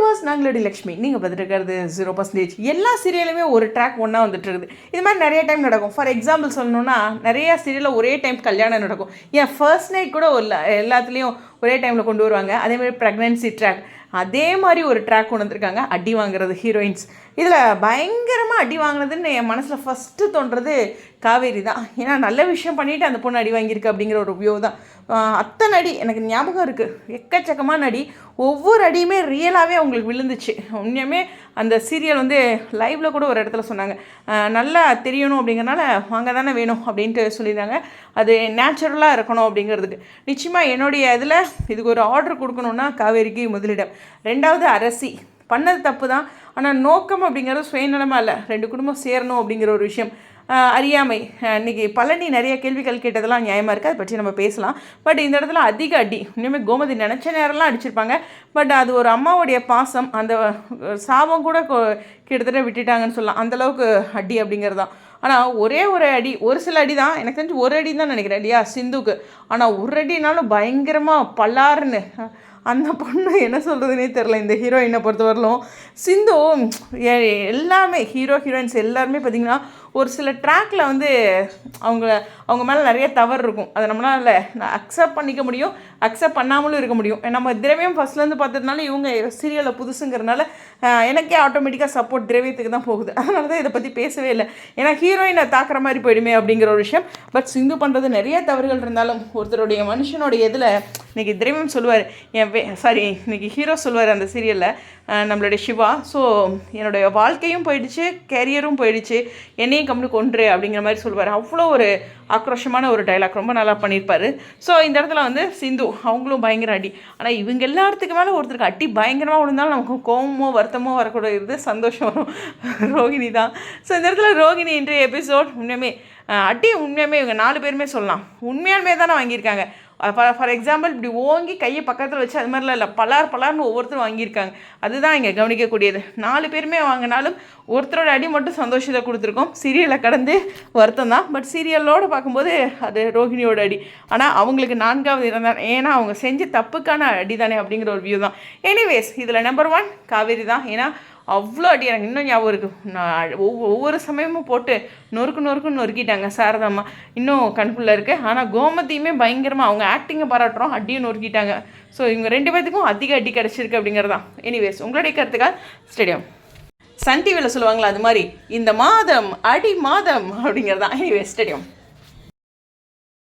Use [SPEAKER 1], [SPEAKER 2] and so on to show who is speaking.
[SPEAKER 1] Viewers, நாங்களடி Lakshmi. நீங்கள் பார்த்துட்டு இருக்கிறது 0%. எல்லா சீரியலுமே ஒரு ட்ராக் ஒன்றா வந்துட்டு இருக்குது. இது மாதிரி நிறைய டைம் நடக்கும். ஃபார் எக்ஸாம்பிள் சொல்லணுன்னா, நிறையா சீரியலில் ஒரே டைம் கல்யாணம் நடக்கும். ஏன் ஃபர்ஸ்ட் நைட் கூட எல்லாத்துலேயும் ஒரே டைமில் கொண்டு வருவாங்க. அதேமாதிரி ப்ரெக்னென்சி ட்ராக், அதே மாதிரி ஒரு ட்ராக் கொண்டு வந்திருக்காங்க. அடி வாங்குறது ஹீரோயின்ஸ். இதில் பயங்கரமாக அடி வாங்கினதுன்னு என் மனசில் ஃபஸ்ட்டு தோன்றது காவேரி தான். ஏன்னா நல்ல விஷயம் பண்ணிவிட்டு அந்த பொண்ணு அடி வாங்கியிருக்கு அப்படிங்கிற ஒரு வியூ தான். அத்தனை அடி எனக்கு ஞாபகம் இருக்குது. எக்கச்சக்கமான அடி. ஒவ்வொரு அடியுமே ரியலாகவே அவங்களுக்கு விழுந்துச்சு. உண்மையுமே அந்த சீரியல் லைவில் கூட ஒரு இடத்துல சொன்னாங்க, நல்லா தெரியணும் அப்படிங்கிறனால வாங்க தானே வேணும் அப்படின்ட்டு சொல்லியிருந்தாங்க. அது நேச்சுரலாக இருக்கணும் அப்படிங்கிறதுக்கு. நிச்சயமாக என்னுடைய இதில் இதுக்கு ஒரு ஆர்டர் கொடுக்கணுன்னா காவேரிக்கு முதலிடம். ரெண்டாவது அரசி. பண்ணது தப்பு தான், ஆனால் நோக்கம் அப்படிங்கிறது சுயநலமாக இல்லை, 2 குடும்பம் சேரணும் அப்படிங்கிற ஒரு விஷயம். அறியாமை. இன்றைக்கி பழனி நிறைய கேள்விகள் கேட்டதெல்லாம் நியாயமாக இருக்குது, அதை பற்றி நம்ம பேசலாம். பட் இந்த இடத்துல அதிக அடி. இனிமேல் கோமதி நினச்ச நேரம்லாம் அடிச்சிருப்பாங்க. பட் அது ஒரு அம்மாவுடைய பாசம், அந்த சாபம் கூட கிட்டத்தட்ட விட்டுட்டாங்கன்னு சொல்லலாம். அந்தளவுக்கு அடி அப்படிங்கிறது தான். ஆனால் ஒரே ஒரு அடி, ஒரு சில அடி தான் எனக்கு தெரிஞ்சு, ஒரு அடி தான் நினைக்கிறேன் இல்லையா சிந்துக்கு. ஆனால் ஒரு அடினாலும் பயங்கரமாக பல்லாருன்னு அந்த பொண்ணு என்ன சொல்கிறதுனே தெரில. இந்த ஹீரோயினை பொறுத்தவரையிலும் சிந்து எல்லாமே ஹீரோயின்ஸ் எல்லாருமே பார்த்திங்கன்னா ஒரு சில ட்ராக்கில் அவங்க மேலே நிறைய தவறு இருக்கும். அதை நம்மளால் அக்செப்ட் பண்ணிக்க முடியும், அக்செப்ட் பண்ணாமலும் இருக்க முடியும். நம்ம திரவியம் ஃபஸ்ட்லேருந்து பார்த்ததுனால இவங்க சீரியலில் புதுசுங்கிறதுனால எனக்கே ஆட்டோமேட்டிக்காக சப்போர்ட் திரவியத்துக்கு தான் போகுது. அதனால தான் இதை பற்றி பேசவே இல்லை. ஏன்னா ஹீரோயினை தாக்குற மாதிரி போயிடுமே அப்படிங்கிற ஒரு விஷயம். பட் சிந்து பண்ணுறது நிறைய தவறுகள் இருந்தாலும் ஒருத்தருடைய மனுஷனுடைய இதில் இன்றைக்கி திரவியம் சொல்லுவார், இன்றைக்கி ஹீரோ சொல்லுவார் அந்த சீரியலில், நம்மளுடைய சிவா. ஸோ என்னுடைய வாழ்க்கையும் போயிடுச்சு, கேரியரும் போயிடுச்சு, என்னையும் கம்முனு கொன்று அப்படிங்கிற மாதிரி சொல்லுவார். அவ்வளோ ஒரு ஆக்ரோஷமான ஒரு டைலாக், ரொம்ப நல்லா பண்ணியிருப்பார். ஸோ இந்த இடத்துல சிந்து அவங்களும் பயங்கர அடி. ஆனால் இவங்க எல்லாத்துக்கு மேலே ஒருத்தருக்கு அடி பயங்கரமாக விழுந்தாலும் நமக்கு கோவமோ வருத்தமோ வரக்கூடாது, சந்தோஷம் வரும். ரோகிணி தான். ஸோ இந்த இடத்துல ரோகிணி இன்றைய எபிசோட் உண்மையுமே அடி. உண்மையுமே இவங்க 4 பேருமே சொல்லலாம் உண்மையாலுமே தானே வாங்கியிருக்காங்க. ஃபார் எக்ஸாம்பிள் இப்படி ஓங்கி கையை பக்கத்தில் வச்சு அது மாதிரிலாம் இல்லை, பலார்னு ஒவ்வொருத்தரும் வாங்கியிருக்காங்க. அதுதான் இங்கே கவனிக்கக்கூடியது. 4 பேருமே வாங்கினாலும் ஒருத்தரோட அடி மட்டும் சந்தோஷத்தை கொடுத்துருக்கோம். சீரியலை கடந்து வருத்தம் தான். பட் சீரியலோடு பார்க்கும்போது அது ரோஹிணியோட அடி. ஆனால் அவங்களுக்கு 4வது இருந்தாங்க, ஏன்னா அவங்க செஞ்ச தப்புக்கான அடி தானே அப்படிங்கிற ஒரு வியூ தான். எனிவேஸ் இதில் நம்பர் 1 காவேரி தான். ஏன்னா அவ்வளோ அடி எனக்கு இன்னும் ஞாபகம் இருக்குது. நான் ஒவ்வொரு சமயமும் போட்டு நொறுக்குன்னு நொறுக்கிட்டாங்க சாரதாம்மா. இன்னும் கண்குள்ளே இருக்குது. ஆனால் கோமதியுமே பயங்கரமாக அவங்க ஆக்டிங்கை பாராட்டுறோம், அடியும் நொறுக்கிட்டாங்க. ஸோ இவங்க 2 பேத்துக்கும் அதிக அடி கிடச்சிருக்கு அப்படிங்கிறது தான். எனிவேஸ் உங்களுடைய கருத்துக்காக ஸ்டேடியம். சன் டிவியில் சொல்லுவாங்களா அது மாதிரி இந்த மாதம் அடி மாதம் அப்படிங்கிறது தான். Anyways stadium.